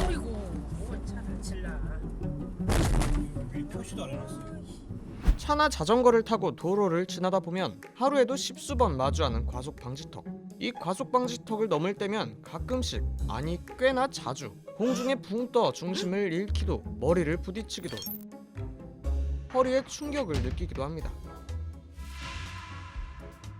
어이구, 뭘 차를 칠라. 위 표시도 안 해놨어요. 차나 자전거를 타고 도로를 지나다 보면 하루에도 십수번 마주하는 과속 방지턱. 이 과속 방지턱을 넘을 때면 가끔씩, 아니 꽤나 자주 공중에 붕 떠 중심을 잃기도 머리를 부딪히기도 허리에 충격을 느끼기도 합니다.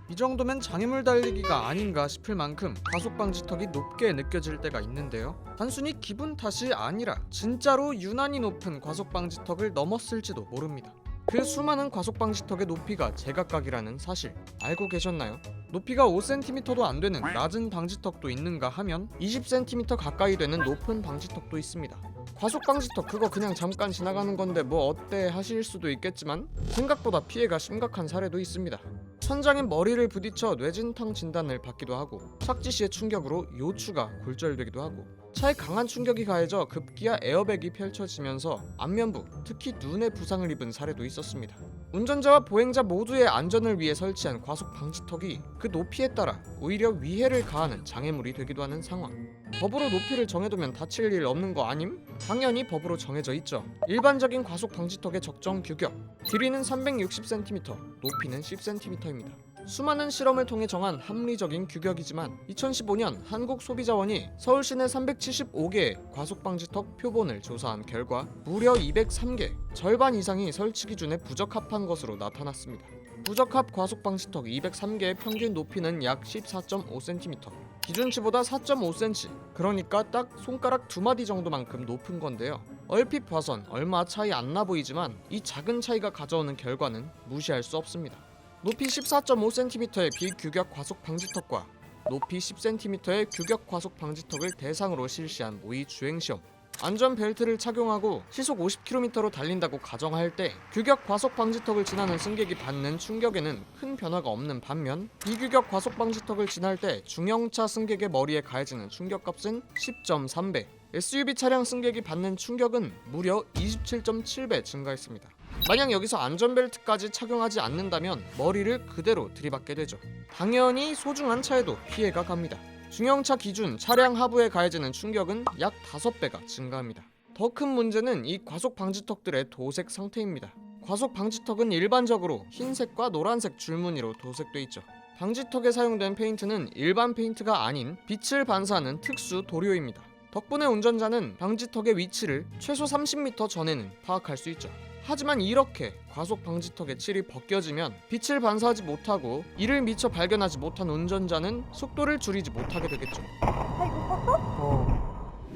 이 정도면 장애물 달리기가 아닌가 싶을 만큼 과속 방지턱이 높게 느껴질 때가 있는데요. 단순히 기분 탓이 아니라 진짜로 유난히 높은 과속 방지턱을 넘었을지도 모릅니다. 그 수많은 과속 방지턱의 높이가 제각각이라는 사실 알고 계셨나요? 높이가 5cm도 안 되는 낮은 방지턱도 있는가 하면 20cm 가까이 되는 높은 방지턱도 있습니다. 과속 방지턱 그거 그냥 잠깐 지나가는 건데 뭐 어때 하실 수도 있겠지만 생각보다 피해가 심각한 사례도 있습니다. 천장에 머리를 부딪혀 뇌진탕 진단을 받기도 하고 착지시의 충격으로 요추가 골절되기도 하고 차에 강한 충격이 가해져 급기야 에어백이 펼쳐지면서 안면부, 특히 눈에 부상을 입은 사례도 있었습니다. 운전자와 보행자 모두의 안전을 위해 설치한 과속 방지턱이 그 높이에 따라 오히려 위해를 가하는 장애물이 되기도 하는 상황. 법으로 높이를 정해두면 다칠 일 없는 거 아님? 당연히 법으로 정해져 있죠. 일반적인 과속 방지턱의 적정 규격, 길이는 360cm, 높이는 10cm입니다. 수많은 실험을 통해 정한 합리적인 규격이지만 2015년 한국소비자원이 서울 시내 375개의 과속방지턱 표본을 조사한 결과 무려 203개, 절반 이상이 설치 기준에 부적합한 것으로 나타났습니다. 부적합 과속방지턱 203개의 평균 높이는 약 14.5cm, 기준치보다 4.5cm, 그러니까 딱 손가락 두 마디 정도만큼 높은 건데요. 얼핏 봐선 얼마 차이 안 나 보이지만 이 작은 차이가 가져오는 결과는 무시할 수 없습니다. 높이 14.5cm의 비규격 과속 방지턱과 높이 10cm의 규격 과속 방지턱을 대상으로 실시한 모의 주행시험. 안전벨트를 착용하고 시속 50km로 달린다고 가정할 때 규격 과속 방지턱을 지나는 승객이 받는 충격에는 큰 변화가 없는 반면 비규격 과속 방지턱을 지날 때 중형차 승객의 머리에 가해지는 충격값은 10.3배, SUV 차량 승객이 받는 충격은 무려 27.7배 증가했습니다. 만약 여기서 안전벨트까지 착용하지 않는다면 머리를 그대로 들이받게 되죠. 당연히 소중한 차에도 피해가 갑니다. 중형차 기준 차량 하부에 가해지는 충격은 약 5배가 증가합니다. 더 큰 문제는 이 과속 방지턱들의 도색 상태입니다. 과속 방지턱은 일반적으로 흰색과 노란색 줄무늬로 도색돼 있죠. 방지턱에 사용된 페인트는 일반 페인트가 아닌 빛을 반사하는 특수 도료입니다. 덕분에 운전자는 방지턱의 위치를 최소 30m 전에는 파악할 수 있죠. 하지만 이렇게 과속 방지턱의 칠이 벗겨지면 빛을 반사하지 못하고 이를 미처 발견하지 못한 운전자는 속도를 줄이지 못하게 되겠죠.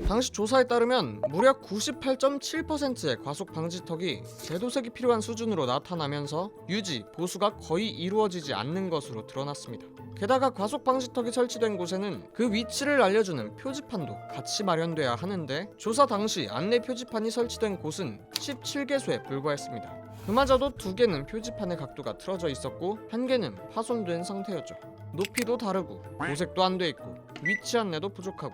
당시 조사에 따르면 무려 98.7%의 과속 방지턱이 재도색이 필요한 수준으로 나타나면서 유지, 보수가 거의 이루어지지 않는 것으로 드러났습니다. 게다가 과속 방지턱이 설치된 곳에는 그 위치를 알려주는 표지판도 같이 마련돼야 하는데 조사 당시 안내 표지판이 설치된 곳은 17개소에 불과했습니다. 그마저도 2개는 표지판의 각도가 틀어져 있었고 1개는 파손된 상태였죠. 높이도 다르고 도색도 안 돼 있고 위치 안내도 부족하고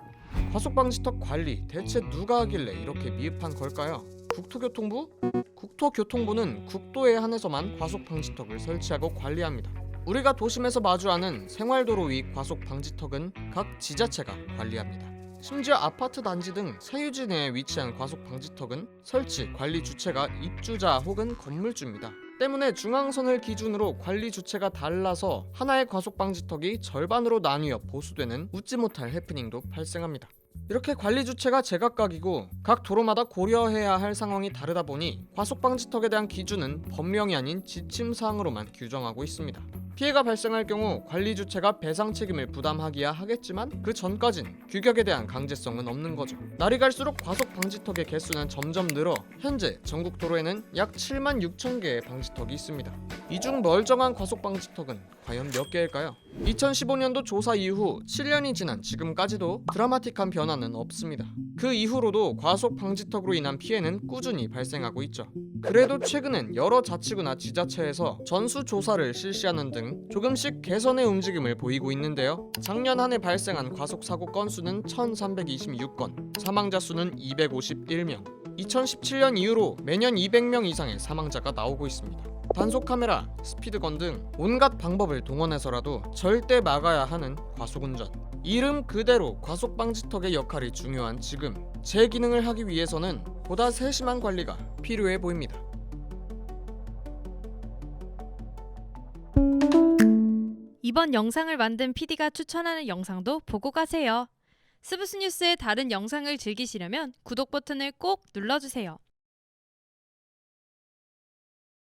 과속 방지턱 관리 대체 누가 하길래 이렇게 미흡한 걸까요? 국토교통부? 국토교통부는 국도에 한해서만 과속 방지턱을 설치하고 관리합니다. 우리가 도심에서 마주하는 생활도로 위 과속 방지턱은 각 지자체가 관리합니다. 심지어 아파트 단지 등 사유지 내에 위치한 과속 방지턱은 설치, 관리 주체가 입주자 혹은 건물주입니다. 때문에 중앙선을 기준으로 관리 주체가 달라서 하나의 과속 방지턱이 절반으로 나뉘어 보수되는 웃지 못할 해프닝도 발생합니다. 이렇게 관리 주체가 제각각이고 각 도로마다 고려해야 할 상황이 다르다 보니 과속 방지턱에 대한 기준은 법령이 아닌 지침사항으로만 규정하고 있습니다. 피해가 발생할 경우 관리 주체가 배상 책임을 부담하기야 하겠지만 그 전까진 규격에 대한 강제성은 없는 거죠. 날이 갈수록 과속 방지턱의 개수는 점점 늘어 현재 전국 도로에는 약 7만 6천 개의 방지턱이 있습니다. 이 중 멀쩡한 과속 방지턱은 과연 몇 개일까요? 2015년도 조사 이후 7년이 지난 지금까지도 드라마틱한 변화는 없습니다. 그 이후로도 과속 방지턱으로 인한 피해는 꾸준히 발생하고 있죠. 그래도 최근엔 여러 자치구나 지자체에서 전수 조사를 실시하는 등 조금씩 개선의 움직임을 보이고 있는데요. 작년 한 해 발생한 과속 사고 건수는 1326건, 사망자 수는 251명. 2017년 이후로 매년 200명 이상의 사망자가 나오고 있습니다. 단속 카메라, 스피드건 등 온갖 방법을 동원해서라도 절대 막아야 하는 과속운전. 이름 그대로 과속 방지턱의 역할이 중요한 지금, 제 기능을 하기 위해서는 보다 세심한 관리가 필요해 보입니다. 이번 영상을 만든 PD가 추천하는 영상도 보고 가세요. 스브스 뉴스의 다른 영상을 즐기시려면 구독 버튼을 꼭 눌러주세요.